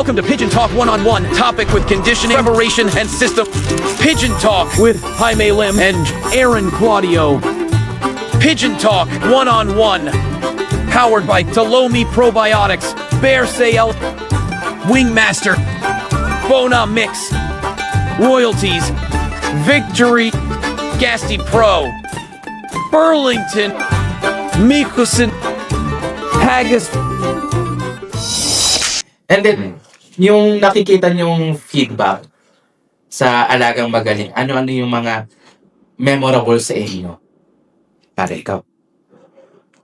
Welcome to Pigeon Talk One-on-One. Topic with conditioning, preparation, and system. Pigeon Talk with Jaime Lim and Aaron Claudio. Pigeon Talk One-on-One. Powered by Talomi Probiotics, Bear Sale, Wingmaster, Bona Mix, Royalties, Victory, Gasty Pro, Burlington, Mikusin, Haggis. And then, yung nakikita nyong feedback sa Alagang Magaling, ano-ano yung mga memorable sa inyo? Pare, ikaw.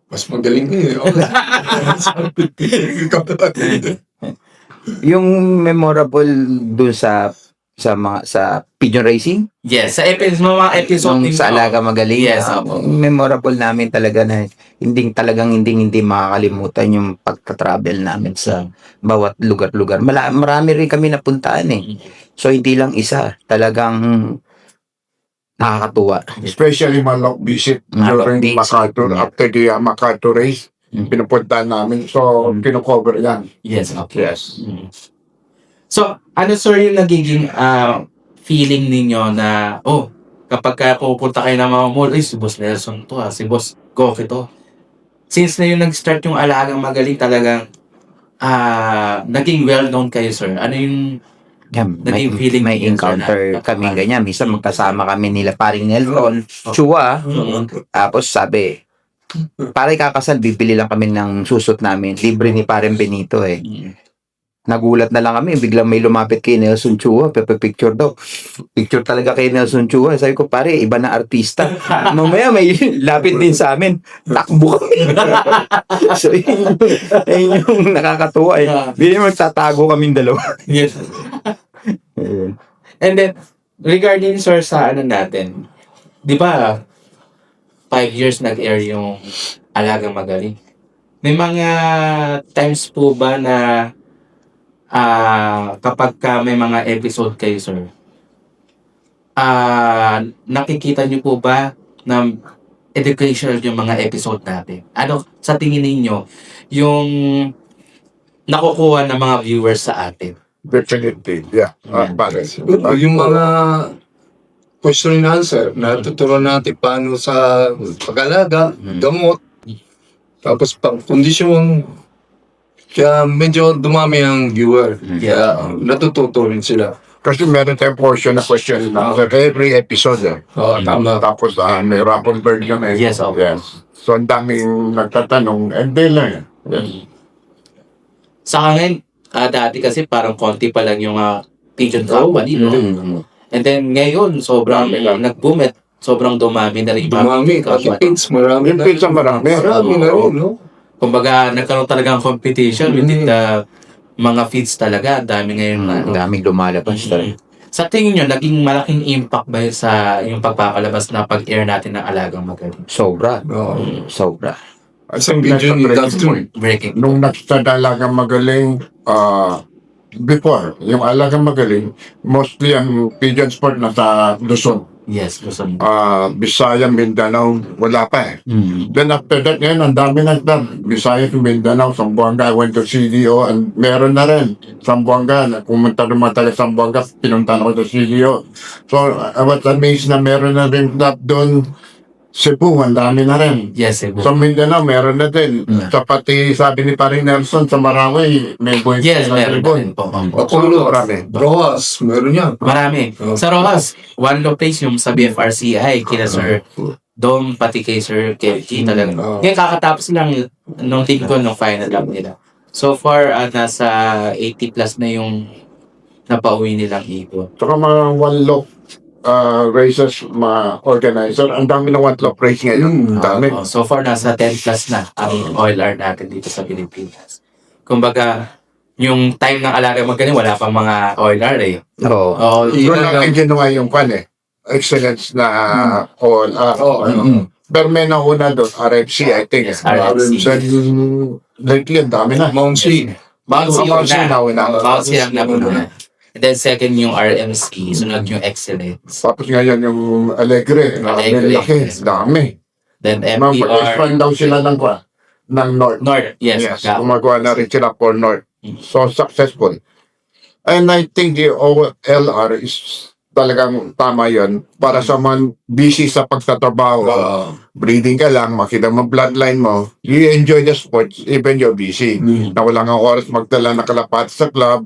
Mas magaling ka eh. Ikaw talaga. Yung memorable dun sa pigeon racing, Yes, sa mga episode nung ninyo. sa Alaga Magaling, Yes, opo. memorable namin talaga na hindi makakalimutan yung pagta-travel namin sa bawat lugar-lugar. Marami rin kami napuntaan eh. So hindi lang isa, talagang nakakatuwa. Especially Malok visit Malok during visit, MacArthur. yeah. After the MacArthur race, pinupuntahan namin. So, kino-cover yan. Yes, okay. Yes. So, ano sir yung nagiging feeling ninyo na, kapag pupunta kayo ng mga mall, si Boss Nelson to si Boss Goki to. Since na yung nag-start yung Alagang Magaling, talagang naging well-known kayo, sir. Ano yung naging feeling may niyo, sir, encounter na- kami ganyan. Minsan magkasama kami nila paring Nelson, Chua. Tapos sabi, pare kakasal, bibili lang kami ng susot namin. Libre ni pareng Benito eh. Nagulat na lang kami, biglang may lumapit kay Nelson Chua, picture daw. Picture talaga kay Nelson Chua. Sabi ko, pare, iba na artista. Mamaya may lapit din sa amin. Takbo kami. So, yun yung nakakatuwa eh. Bili magtatago kaming dalawa. Yes. Ayun. And then, regarding sir sa ano natin, di ba, 5 years nag-air yung Alagang Magaling. May mga times po ba na kapag may mga episode kayo, sir, nakikita niyo po ba na educational yung mga episode natin? Ano, sa tingin ninyo, yung nakukuha ng mga viewers sa atin? Definitely. Yeah. Bakit? Yung mga question and answer, natuturuan natin paano sa pag-alaga, gamot, tapos pang kondisyon. Kaya medyo dumami ang viewer. Kaya natututo rin sila. Kasi meron tayong portion na question na every episode eh. Tama. Tapos may rappel bird kami. Yes, okay. Yes. So, ang daming nagtatanong and they learn. Yes. Sa akin, dati kasi parang konti pa lang yung pigeon company. No? And then ngayon, sobrang nag-boom at sobrang dumami na rin. Dumami. Kasi pins, marami Yung na. pizza marami. Marami na rin, no? Kumbaga, nagkaroon talaga ng competition within the mga feeds talaga. Ang dami ngayon. Ang daming lumalabas talaga. Sa tingin nyo, naging malaking impact ba sa yung pagpakalabas na pag-air natin ng Alagang Magaling? Sobra. Oo. Sobra. Sa Pigeon industry. Breaking. Nung nag-start Alagang Magaling, before, yung Alagang Magaling, mostly ang pigeon sport nasa Luzon. Yes, gusto mo. Bisaya, Mindanao, wala pa eh. Then after that, ngayon, ang dami nagdam. Bisaya to Mindanao, Zamboanga, I went to CDO, and meron na rin. Zamboanga, pumunta naman tayo sa Zamboanga, pinunta na ko sa CDO. So, I was amazed na meron na rin doon. Cebu, ang dami na rin. Yes, eh. Sa Mindanao, meron na din. Sa pati, sabi ni Paring Nelson, sa Marawi, may boys. Yes, meron na rin po. Bacolod, Marami. Rojas, meron yan. Marami. Sa Rojas, one place yung sa BFRCI, kina Sir Dom, pati kay Sir Kelky talaga. Ngayon, kakatapos lang nung tingin ko nung final lap nila. So far, nasa 80 plus na yung napauwi nilang ibon. Saka mga one-lock races, mga organizer, ang dami ng one-lock race ngayon. Ang dami. So far, nasa 10 plus na ang OLR natin dito sa Pilipinas. Kumbaga, yung time ng Alagang Magaling, wala pang mga OLR eh. Oo. Doon lang ang ginawa yung kwan eh. Excellence na OLR. Pero may nauna doon, RFC, I think. Yes, RFC. Lately, ang dami na. Mount C. Mount C Mount C na una. Mount C ang nauna. And then second yung RMC, sunod yung Excellence. Tapos ngayon yung Alegre. Alegre, Laki, yes. dami. Then Mag-expand MPR, daw sila ng North. North, yes. Gumagawa na rin sila for North. So, successful. And I think the OLR is talagang tama yun para sa man busy sa pagtatrabaho. Breathing ka lang, makita mo bloodline mo, you enjoy the sports even you're busy. Na wala kang oras magdala na kalapat sa club,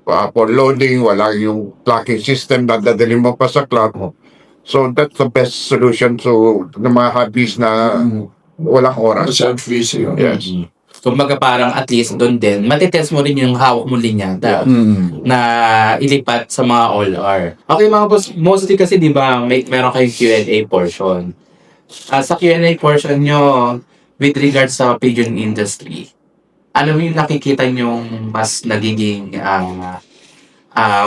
for loading, wala yung clocking system na dadalhin mo pa sa club. So that's the best solution to ng mga hobbies na walang oras. Masyadong busy. Yes. Kumbaga parang at least doon din, matitest mo rin yung hawak mo linyada na ilipat sa mga all-R. Okay mga boss, mostly kasi di ba meron kayong Q&A portion. Sa Q&A portion nyo, with regards sa pigeon industry, ano yung nakikita nyo mas nagiging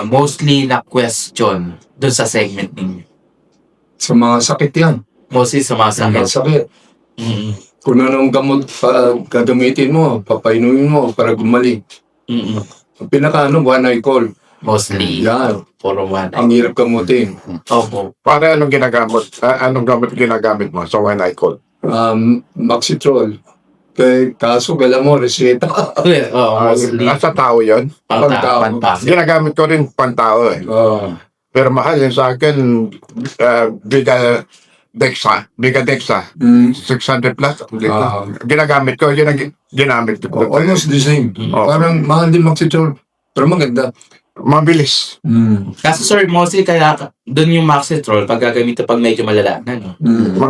mostly na question doon sa segment ninyo? Sa mga sakit yan. Mostly sa mga sakit. Sakit. Mm-mm. Kung anong gamot pa gagamitin mo, papainumin mo para gumaling. Mm-mm. Ang one eye call. Mostly. Yan. Puro one. Ang hirap gamutin. Opo. Para anong ginagamit? Anong gamit ginagamit mo sa when I call? Maxitrol. Kaso gala mo, reseta. Mostly. Nasa tao yun. Pantao. Ginagamit ko rin pantao eh. Pero mahal yun sa akin, Bigadexa, 600 plus. Ginagamit ko, yun ang ginamit ko. Almost the same. Parang mahal din Maxitrol. Pero maganda. Mabilis. Kaso sir, mostly kaya doon yung Maxitrol pag gagamitin pag medyo malala na, no?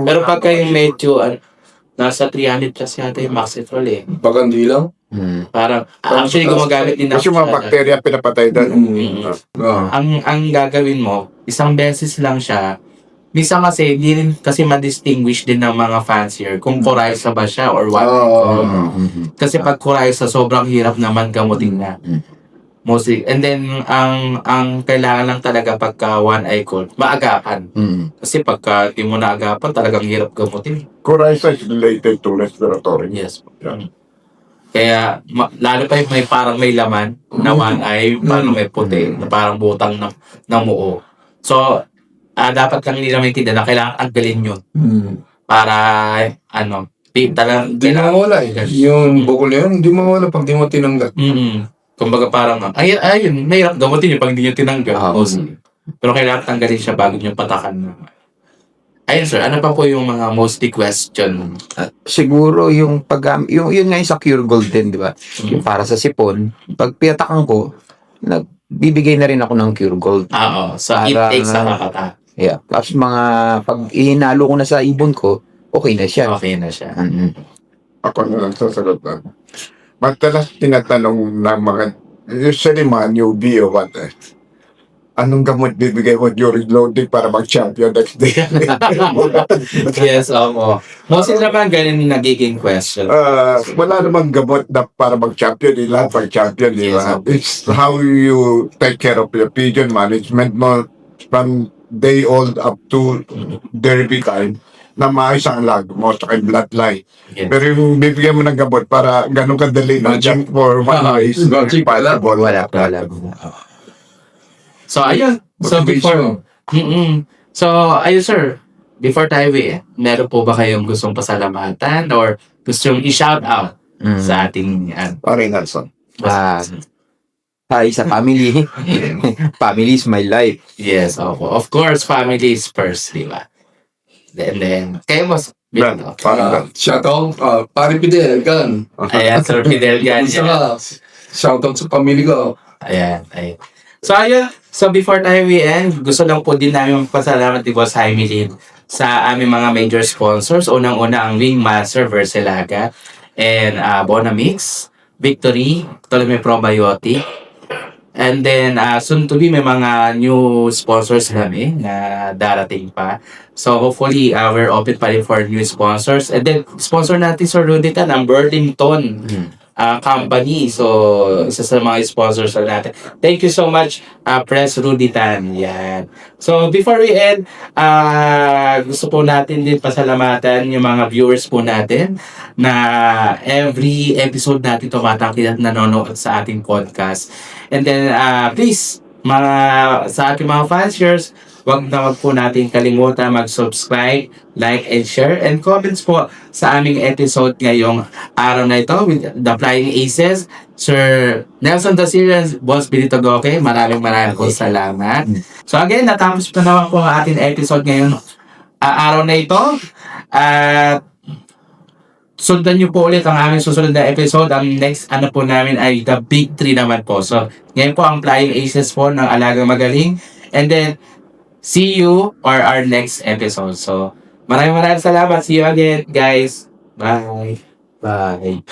Pero pag yung medyo nasa 300 plus yata yung Maxitrol eh. Pag hindi lang. Parang actually gumagamit din Kasi mga bakterya pinapatay doon. Ang gagawin mo, isang beses lang siya. Minsan kasi, hindi rin kasi ma-distinguish din ng mga fancier kung Coryza ba siya or what. Kasi pag Coryza, sobrang hirap naman gamutin na. Mostly. And then, ang kailangan lang talaga pagka one eye call, maagapan. Kasi pagka di mo naagapan, talagang hirap gamutin. Coryza is related to respiratory. Yes. Yeah. Kaya, lalo pa yung may parang may laman na one eye, parang may puti, na parang butang ng muo. So, dapat lang nila maintindihan na kailangan tanggalin yun. Para, Hindi mawala eh. Yung bukol na yun, hindi mawala pag di mo tinanggal. Kumbaga parang, ayun, mahirap gamutin yun pag hindi nyo tinanggal. Pero kailangan tanggalin siya bago nyo patakan. Ayun sir, ano pa po yung mga mostly question? Siguro yung yun nga yung sa Cure Gold din, di ba? Yung para sa sipon, pag pinatakan ko, nagbibigay na rin ako ng Cure Gold. Oo, so it Para- takes sa kakata. Yeah. Tapos pag ihinalo ko na sa ibon ko, okay na siya. Okay na siya. Ako na lang sasagot na. Madalas tinatanong ng mga, usually mga newbie o what anong gamot bibigay mo during loading para mag-champion next day? Yes, oo. Mostly naman ganun yung nagiging question. Wala namang gamot na para mag-champion. Lahat mag-champion, di ba? It's how you take care of your pigeon management mo from day old up to derby time na maayos ang lag mo sa kay bloodline. Yes. Pero yung bibigyan mo ng gamot para ganun kadali na jump for one is Magic wala. possible. Wala. So, ayun. So, before... So, ayun sir. Before tayo meron po ba kayong gustong pasalamatan or gustong i-shout out sa ating Pare Nelson. Hi sa family. Family is my life. Yes, of course, family is first, di ba? Then, kayo mas... Brand, parang Shoutout, pare Fidel, gan. Ayan, Sir Fidel yan. Shoutout sa pamilya ko. Ayan. So, ayun. So, before tayo end, gusto lang po din namin magpasalamat ni Boss Jaime Lin sa aming mga major sponsors. Unang-una ang Wingmaster Versilaga and Bonamix, Victory, Ptolemy Probiotic. And then, soon to be, may mga new sponsors kami na darating pa. So, hopefully, we're open pa rin for new sponsors. And then, sponsor natin, Sir Ruditan, ang Burlington company. So, isa sa mga sponsors natin. Thank you so much, Press Ruditan. Yan. So, before we end, gusto po natin din pasalamatan yung mga viewers po natin na every episode natin tumatangkid at nanonood sa ating podcast. And then, please, sa ating mga fanciers, wag po natin kalimutan mag-subscribe, like, and share, and comments po sa aming episode ngayong araw na ito with the Flying Aces. Sir Nelson Dasira, Boss Benito Goke, maraming po salamat. So again, natapos na naman po ang ating episode ngayon araw na ito. At sundan nyo po ulit ang aming susunod na episode. Ang next po namin ay the Big 3 naman po. So, ngayon po ang Flying Aces po ng Alagang Magaling. And then, see you or our next episode. So, maraming salamat. See you again, guys. Bye. Bye.